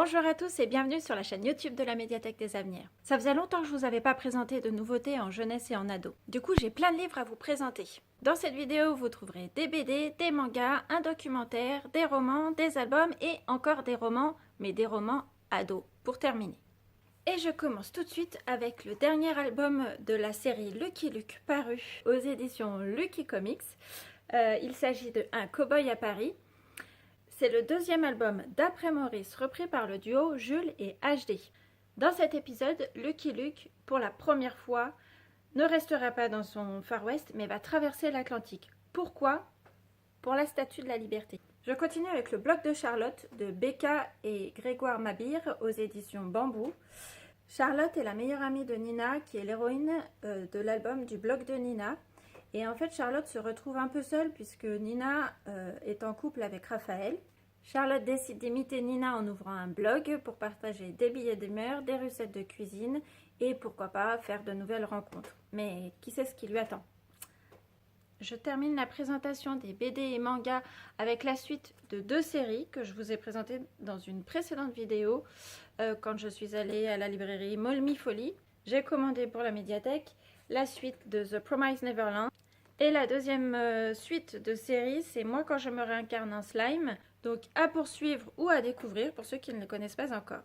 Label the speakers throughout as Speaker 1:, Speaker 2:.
Speaker 1: Bonjour à tous et bienvenue sur la chaîne YouTube de la Médiathèque des Avenirs. Ça faisait longtemps que je vous avais pas présenté de nouveautés en jeunesse et en ado. Du coup, j'ai plein de livres à vous présenter. Dans cette vidéo, vous trouverez des BD, des mangas, un documentaire, des romans, des albums et encore des romans, mais des romans ados pour terminer. Et je commence tout de suite avec le dernier album de la série Lucky Luke paru aux éditions Lucky Comics. Il s'agit de Un cow-boy à Paris. C'est le deuxième album d'après Maurice, repris par le duo Jules et HD. Dans cet épisode, Lucky Luke, pour la première fois, ne restera pas dans son Far West, mais va traverser l'Atlantique. Pourquoi? Pour la Statue de la Liberté. Je continue avec le blog de Charlotte, de Becca et Grégoire Mabir, aux éditions Bambou. Charlotte est la meilleure amie de Nina, qui est l'héroïne de l'album du blog de Nina. Et en fait, Charlotte se retrouve un peu seule puisque Nina est en couple avec Raphaël. Charlotte décide d'imiter Nina en ouvrant un blog pour partager des billets d'humeur, des recettes de cuisine et pourquoi pas faire de nouvelles rencontres. Mais qui sait ce qui lui attend? Je termine la présentation des BD et mangas avec la suite de deux séries que je vous ai présentées dans une précédente vidéo quand je suis allée à la librairie Molmy Folly. J'ai commandé pour la médiathèque la suite de The Promised Neverland. Et la deuxième suite de série, c'est Moi quand je me réincarne en slime. Donc à poursuivre ou à découvrir pour ceux qui ne le connaissent pas encore.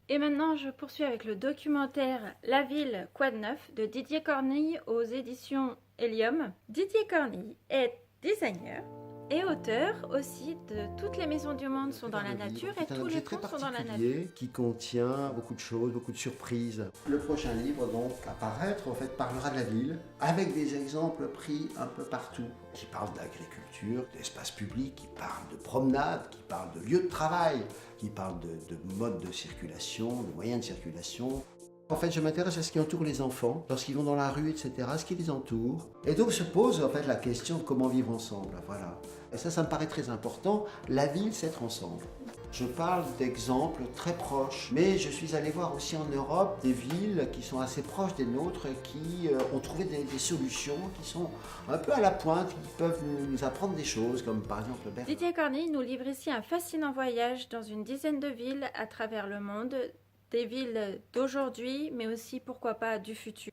Speaker 1: Et maintenant, je poursuis avec le documentaire La Ville, quoi de neuf de Didier Cornille aux éditions Helium. Didier Cornille est designer et auteur aussi de Toutes les maisons du monde sont dans la nature et tous les ponts sont dans la nature.
Speaker 2: Qui contient beaucoup de choses, beaucoup de surprises. Le prochain livre donc à paraître en fait parlera de la ville avec des exemples pris un peu partout qui parlent d'agriculture, d'espace public, qui parlent de promenade, qui parlent de lieux de travail, qui parlent de modes de circulation, de moyens de circulation. En fait, je m'intéresse à ce qui entoure les enfants, lorsqu'ils vont dans la rue, etc., ce qui les entoure. Et donc se pose en fait la question de comment vivre ensemble, voilà. Et ça me paraît très important. La ville, c'est être ensemble. Je parle d'exemples très proches, mais je suis allé voir aussi en Europe des villes qui sont assez proches des nôtres, qui ont trouvé des solutions, qui sont un peu à la pointe, qui peuvent nous apprendre des choses, comme par exemple Berlin.
Speaker 1: Didier Cornille nous livre ici un fascinant voyage dans une dizaine de villes à travers le monde, des villes d'aujourd'hui, mais aussi, pourquoi pas, du futur.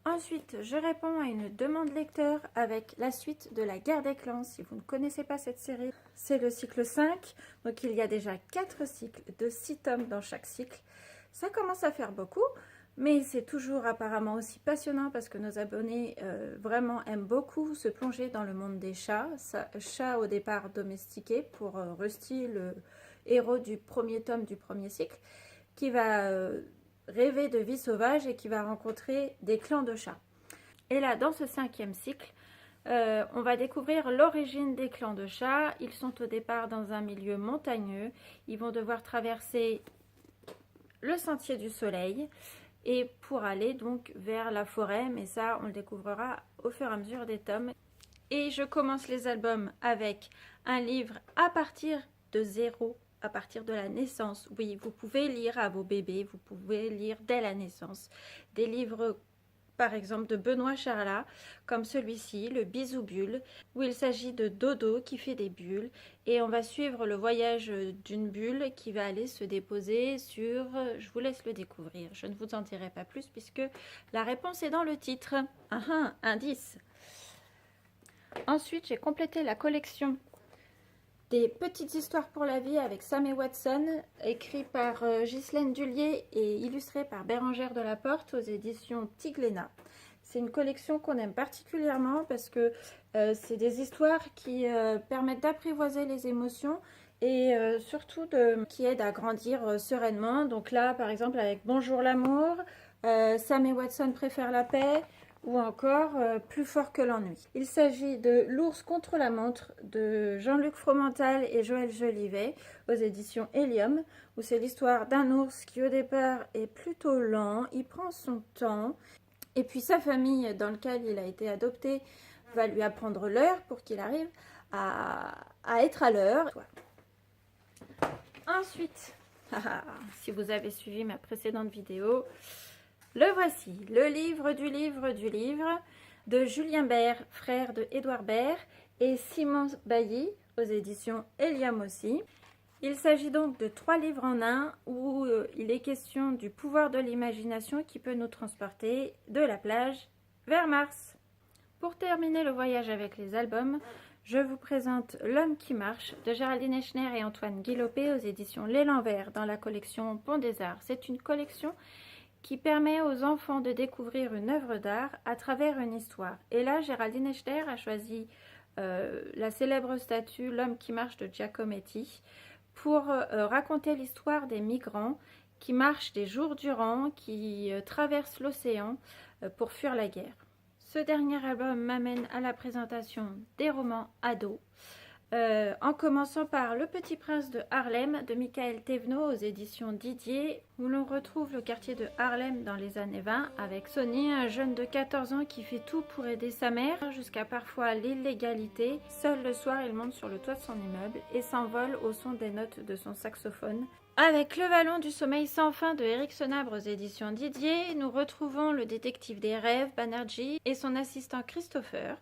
Speaker 1: Ensuite, je réponds à une demande lecteur avec la suite de La Guerre des clans. Si vous ne connaissez pas cette série, c'est le cycle 5. Donc il y a déjà 4 cycles de 6 tomes dans chaque cycle. Ça commence à faire beaucoup, mais c'est toujours apparemment aussi passionnant parce que nos abonnés vraiment aiment beaucoup se plonger dans le monde des chats. Chat au départ domestiqué pour Rusty, le héros du premier tome du premier cycle, qui va rêver de vie sauvage et qui va rencontrer des clans de chats. Et là, dans ce 5e cycle, on va découvrir l'origine des clans de chats. Ils sont au départ dans un milieu montagneux. Ils vont devoir traverser le sentier du soleil et pour aller donc vers la forêt. Mais ça, on le découvrira au fur et à mesure des tomes. Et je commence les albums avec un livre à partir de 0. À partir de la naissance. Oui, vous pouvez lire à vos bébés, vous pouvez lire dès la naissance. Des livres, par exemple, de Benoît Charlat, comme celui-ci, Le Bisou Bulle, où il s'agit de Dodo qui fait des bulles. Et on va suivre le voyage d'une bulle qui va aller se déposer sur... Je vous laisse le découvrir, je ne vous en dirai pas plus puisque la réponse est dans le titre. Indice. Ensuite, j'ai complété la collection des petites histoires pour la vie avec Sam et Watson, écrit par Ghislaine Dullier et illustré par Bérangère Delaporte aux éditions Tigléna. C'est une collection qu'on aime particulièrement parce que c'est des histoires qui permettent d'apprivoiser les émotions et surtout qui aident à grandir sereinement. Donc là, par exemple, avec Bonjour l'amour, Sam et Watson préfèrent la paix, ou encore Plus fort que l'ennui. Il s'agit de L'ours contre la montre de Jean-Luc Fromental et Joël Jolivet aux éditions Helium, où c'est l'histoire d'un ours qui au départ est plutôt lent, il prend son temps, et puis sa famille dans laquelle il a été adopté va lui apprendre l'heure pour qu'il arrive à être à l'heure. Ensuite, si vous avez suivi ma précédente vidéo, le voici, le livre du livre de Julien Bert, frère de Édouard Bert, et Simon Bailly aux éditions Helium aussi. Il s'agit donc de 3 livres en un où il est question du pouvoir de l'imagination qui peut nous transporter de la plage vers Mars. Pour terminer le voyage avec les albums, je vous présente L'homme qui marche de Géraldine Echner et Antoine Guillopé aux éditions L'Élan Vert dans la collection Pont des Arts. C'est une collection qui permet aux enfants de découvrir une œuvre d'art à travers une histoire. Et là, Géraldine Echner a choisi la célèbre statue L'homme qui marche de Giacometti pour raconter l'histoire des migrants qui marchent des jours durant, qui traversent l'océan pour fuir la guerre. Ce dernier album m'amène à la présentation des romans ados, en commençant par Le Petit Prince de Harlem de Michael Thévenot aux éditions Didier, où l'on retrouve le quartier de Harlem dans les années 20 avec Sonny, un jeune de 14 ans qui fait tout pour aider sa mère, jusqu'à parfois l'illégalité. Seul le soir, il monte sur le toit de son immeuble et s'envole au son des notes de son saxophone. Avec Le Vallon du sommeil sans fin de Éric Senabre aux éditions Didier, nous retrouvons le détective des rêves, Banerjee, et son assistant Christopher,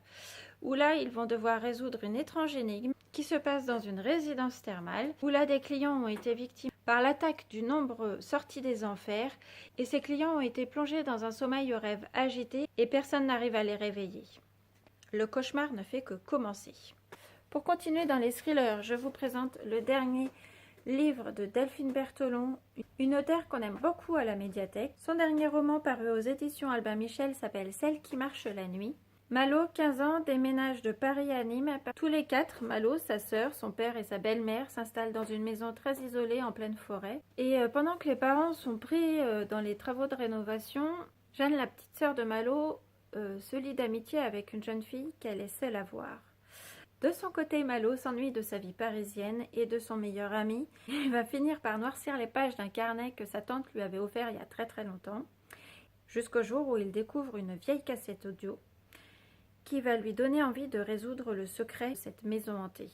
Speaker 1: où là, ils vont devoir résoudre une étrange énigme qui se passe dans une résidence thermale, où là, des clients ont été victimes par l'attaque du nombre sorti des enfers, et ces clients ont été plongés dans un sommeil aux rêves agités, et personne n'arrive à les réveiller. Le cauchemar ne fait que commencer. Pour continuer dans les thrillers, je vous présente le dernier livre de Delphine Berthelon, une auteure qu'on aime beaucoup à la médiathèque. Son dernier roman paru aux éditions Albin Michel s'appelle Celle qui marche la nuit. Malo, 15 ans, déménage de Paris à Nîmes. Tous les 4, Malo, sa sœur, son père et sa belle-mère, s'installent dans une maison très isolée en pleine forêt. Et pendant que les parents sont pris dans les travaux de rénovation, Jeanne, la petite sœur de Malo, se lie d'amitié avec une jeune fille qu'elle est seule à voir. De son côté, Malo s'ennuie de sa vie parisienne et de son meilleur ami. Il va finir par noircir les pages d'un carnet que sa tante lui avait offert il y a très très longtemps, jusqu'au jour où il découvre une vieille cassette audio qui va lui donner envie de résoudre le secret de cette maison hantée.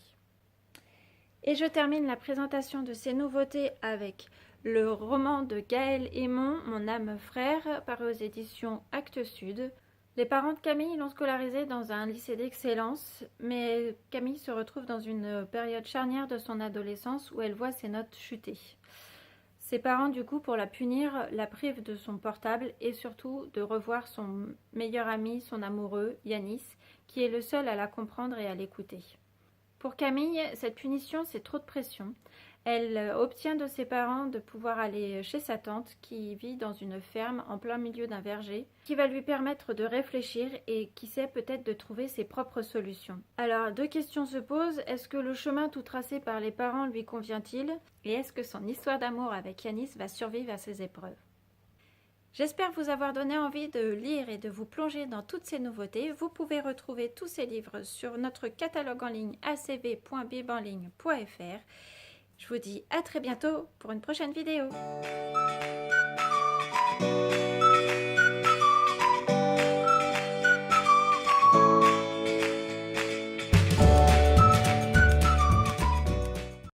Speaker 1: Et je termine la présentation de ces nouveautés avec le roman de Gaël Aymon, Mon âme frère, paru aux éditions Actes Sud. Les parents de Camille l'ont scolarisée dans un lycée d'excellence, mais Camille se retrouve dans une période charnière de son adolescence où elle voit ses notes chuter. Ses parents, du coup, pour la punir, la privent de son portable et surtout de revoir son meilleur ami, son amoureux, Yanis, qui est le seul à la comprendre et à l'écouter. Pour Camille, cette punition, c'est trop de pression. Elle obtient de ses parents de pouvoir aller chez sa tante qui vit dans une ferme en plein milieu d'un verger, qui va lui permettre de réfléchir et qui sait peut-être de trouver ses propres solutions. Alors, 2 questions se posent. Est-ce que le chemin tout tracé par les parents lui convient-il? Et est-ce que son histoire d'amour avec Yanis va survivre à ces épreuves? J'espère vous avoir donné envie de lire et de vous plonger dans toutes ces nouveautés. Vous pouvez retrouver tous ces livres sur notre catalogue en ligne acv.bibenligne.fr. Je vous dis à très bientôt pour une prochaine vidéo.